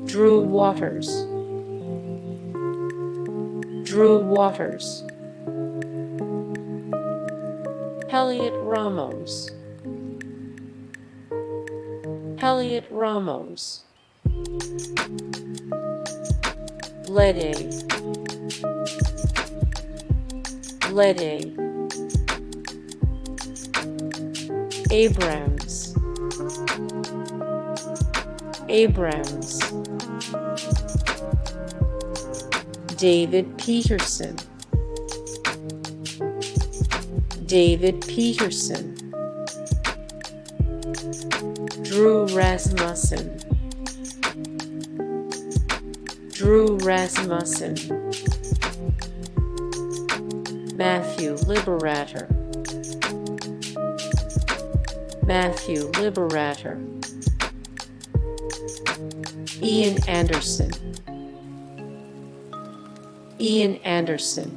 Drew Waters, Drew Waters. Heliot Ramos, Heliot Ramos. Bleday, Bleday. Abrams, Abrams. David Peterson, David Peterson. Drew Rasmussen, Drew Rasmussen. Matthew Liberatore, Matthew Liberatore. Ian Anderson, Ian Anderson.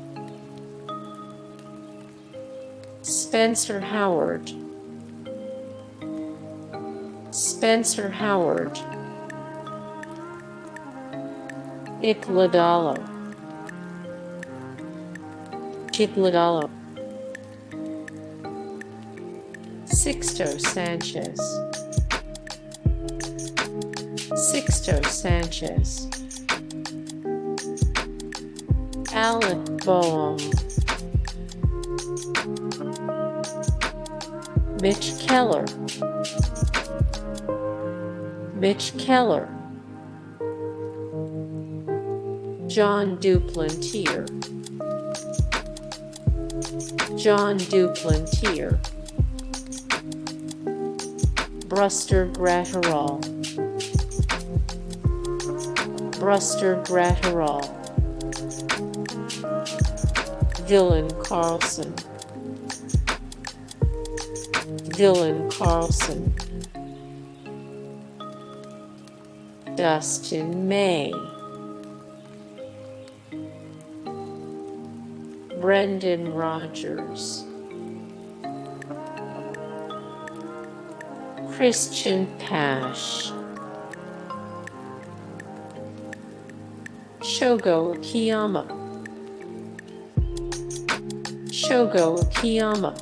Spencer Howard, Spencer Howard. Nick Lodolo, Nick Lodolo. Sixto Sanchez, Sixto Sanchez. Alec Bohm, Mitch Keller, Mitch Keller. Jon Duplantier, Jon Duplantier. Brusdar Graterol, Brusdar Graterol. Carlson, Carlson. Dustin May, Rodgers. Cristian Pache, Shogo Akiyama, Shogo Akiyama.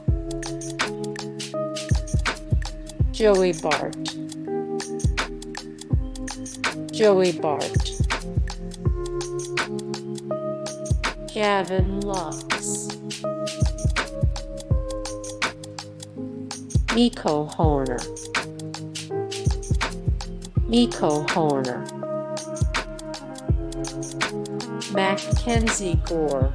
Bart, Bart. Gavin Lux, Nico Hoerner, Hoerner. MacKenzie Gore,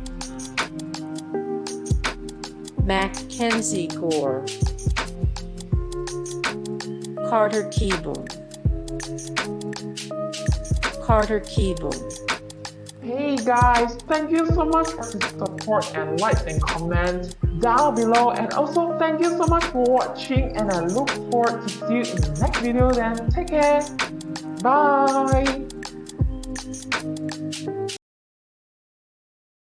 Gore. Carter Keyboom, Hey guys, thank you so much for the support and likes and comments down below, and also thank you so much for watching, and I look forward to see you in the next video. Then take care, bye.